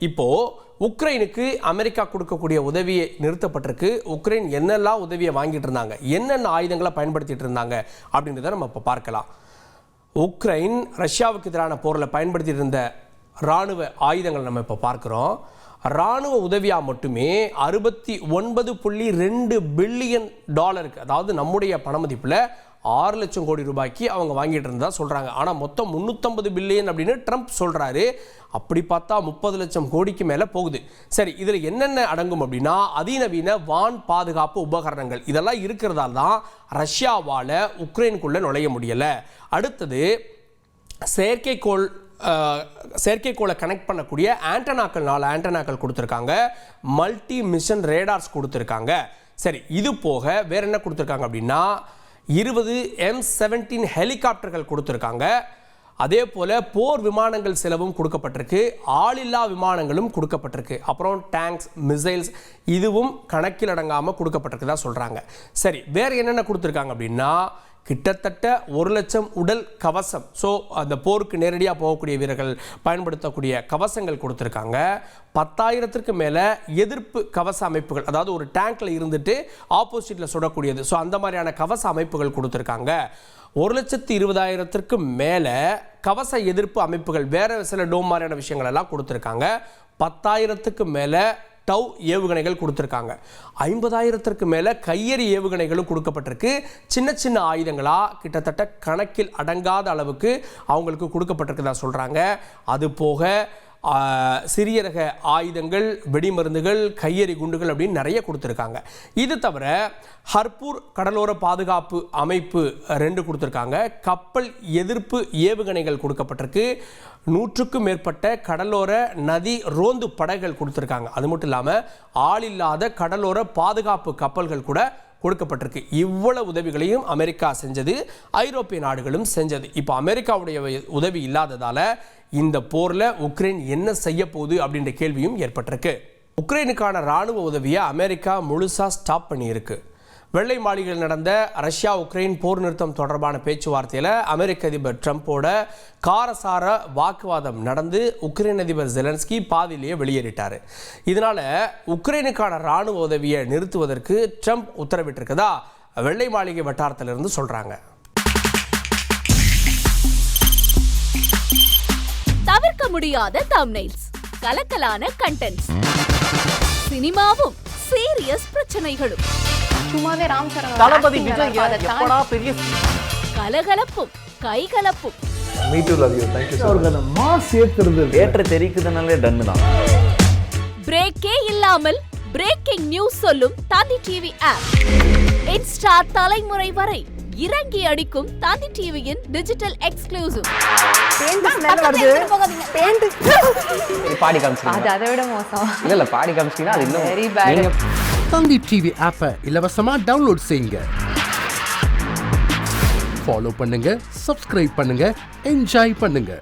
இப்போ உக்ரைனுக்கு அமெரிக்கா கொடுக்கக்கூடிய உதவியை நிறுத்தப்பட்டிருக்கு. உக்ரைன் என்னெல்லாம் உதவியை வாங்கிட்டு இருந்தாங்க, என்னென்ன ஆயுதங்களை பயன்படுத்திட்டு இருந்தாங்க அப்படின்றத நம்ம இப்போ பார்க்கலாம். உக்ரைன் ரஷ்யாவுக்கு எதிரான போரில் பயன்படுத்திட்டு இருந்த இராணுவ ஆயுதங்கள் நம்ம இப்போ பார்க்குறோம். இராணுவ உதவியாக மட்டுமே 69.2 பில்லியன் டாலருக்கு, அதாவது நம்முடைய பணமதிப்பில் 6 லட்சம் கோடி ரூபாய்க்கு அவங்க வாங்கிட்டு இருந்தா சொல்கிறாங்க. ஆனால் மொத்தம் 350 பில்லியன் அப்படின்னு ட்ரம்ப் சொல்கிறாரு. அப்படி பார்த்தா 30 லட்சம் கோடிக்கு மேலே போகுது. சரி, இதில் என்னென்ன அடங்கும் அப்படின்னா அதிநவீன வான் பாதுகாப்பு உபகரணங்கள் இதெல்லாம் இருக்கிறதால தான் ரஷ்யாவால் உக்ரைனுக்குள்ளே நுழைய முடியலை. அடுத்தது செயற்கைக்கோளை கனெக்ட் பண்ணக்கூடிய ஆண்டனாக்கள் 4 ஆண்டனாக்கள் கொடுத்துருக்காங்க. மல்டி மிஷன் ரேடார்ஸ் கொடுத்துருக்காங்க. சரி, இது போக வேற என்ன கொடுத்துருக்காங்க அப்படின்னா 20 M17 ஹெலிகாப்டர்கள் கொடுத்துருக்காங்க. அதே போல் போர் விமானங்கள் செலவும் கொடுக்கப்பட்டிருக்கு. ஆளில்லா விமானங்களும் கொடுக்கப்பட்டிருக்கு. அப்புறம் டேங்க்ஸ், மிசைல்ஸ் இதுவும் கணக்கில் அடங்காமல் கொடுக்கப்பட்டிருக்குதா சொல்கிறாங்க. சரி, வேறு என்னென்ன கொடுத்துருக்காங்க அப்படின்னா கிட்டத்தட்ட 1 லட்சம் உடல் கவசம், ஸோ அந்த போருக்கு நேரடியாக போகக்கூடிய வீரர்கள் பயன்படுத்தக்கூடிய கவசங்கள் கொடுத்துருக்காங்க. 10,000க்கு மேலே எதிர்ப்பு கவச அமைப்புகள், அதாவது ஒரு டேங்க்ல இருந்துட்டு ஆப்போசிட்டில் சுடக்கூடியது, ஸோ அந்த மாதிரியான கவச அமைப்புகள் கொடுத்துருக்காங்க. 1,20,000க்கு மேலே கவச எதிர்ப்பு அமைப்புகள், வேறு சில டோம் மாதிரியான விஷயங்கள் எல்லாம் கொடுத்துருக்காங்க. 10,000க்கு மேலே டவ் ஏவுகணைகள் கொடுத்துருக்காங்க. 50,000க்கு மேலே கையெறி ஏவுகணைகளும் கொடுக்கப்பட்டிருக்கு. சின்ன சின்ன ஆயுதங்களாக கிட்டத்தட்ட கணக்கில் அடங்காத அளவுக்கு அவங்களுக்கு கொடுக்கப்பட்டிருக்குதா சொல்கிறாங்க. அது போக சிறிய ரக ஆயுதங்கள், வெடிமருந்துகள், கையெறி குண்டுகள் அப்படின்னு நிறைய கொடுத்துருக்காங்க. இது தவிர ஹர்பூர் கடலோர பாதுகாப்பு அமைப்பு 2 கொடுத்துருக்காங்க. கப்பல் எதிர்ப்பு ஏவுகணைகள் கொடுக்கப்பட்டிருக்கு. 100க்கும் மேற்பட்ட கடலோர நதி ரோந்து படகுகள் கொடுத்துருக்காங்க. அது மட்டும் இல்லாமல் ஆளில்லாத கடலோர பாதுகாப்பு கப்பல்கள் கூட கொடுக்கப்பட்டிருக்கு. இவ்வளவு உதவிகளையும் அமெரிக்கா செஞ்சது, ஐரோப்பிய நாடுகளும் செஞ்சது. இப்போ அமெரிக்காவுடைய உதவி இல்லாததால இந்த போரில் உக்ரைன் என்ன செய்ய போகுது அப்படின்ற கேள்வியும் ஏற்பட்டிருக்கு. உக்ரைனுக்கான இராணுவ உதவியை அமெரிக்கா முழுசாக ஸ்டாப் பண்ணியிருக்கு. வெள்ளை மாளிகையில் நடந்த ரஷ்யா உக்ரைன் போர் நிறுத்தம் தொடர்பான பேச்சுவார்த்தையில் அமெரிக்க அதிபர் ட்ரம்போட காரசார வாக்குவாதம் நடந்து உக்ரைன் அதிபர் ஜெலன்ஸ்கி பாதியிலேயே வெளியேறிட்டார். இதனால் உக்ரைனுக்கான இராணுவ உதவியை நிறுத்துவதற்கு ட்ரம்ப் உத்தரவிட்டிருக்கதா வெள்ளை மாளிகை வட்டாரத்திலிருந்து சொல்கிறாங்க. தவிர்க்க முடியாத தம்ப்நெயில்ஸ், கலக்கலான கண்டென்ட்ஸ், சினிமாவும் சீரியஸ் பிரச்சனைகளும், சும்மாவே ராம் சரண் தளபதி விஜய் எப்படா பெரிய கலகலப்பும் கைகலப்பும். Me too, love you. Thank you so much. அவர்கள் மாஸ் ஏத்துறது தேட்டர் தெரிக்குதுனாலே டன்னு தான். பிரேக்கே இல்லாமல் பிரேக்கிங் நியூஸ் சொல்லும் தந்தி டிவி ஆப். இன்ஸ்டா தலைமுறை வரை இறங்கி அடிக்கும் தந்தி டிவியின் டிஜிட்டல் எக்ஸ்க்ளூசிவ். பாடி காமிச்சிங்க. அது அதை விட மோசம். இல்ல பாடி காமிச்சிங்கன்னா அது இன்னும் வெரி பேட். தந்தி டிவி ஆப்பை இலவசமா டவுன்லோட் செய்யுங்க. ஃபாலோ பண்ணுங்க, சப்ஸ்கிரைப் பண்ணுங்க, என்ஜாய் பண்ணுங்க.